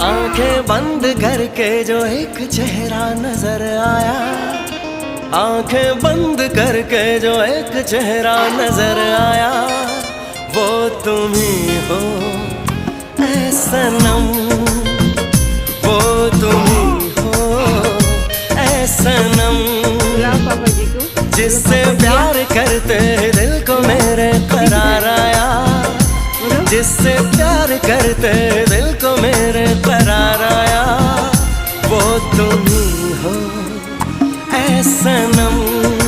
आंखें बंद करके जो एक चेहरा नजर आया, आंखें बंद करके जो एक चेहरा नजर आया, वो तुम ही हो ऐ सनम, वो तुम ही हो ऐ सनम। जिससे प्यार करते दिल को मेरे करार आया, जिससे प्यार करते दिल को मेरे करार आया, वो तुम ही हो ऐ सनम।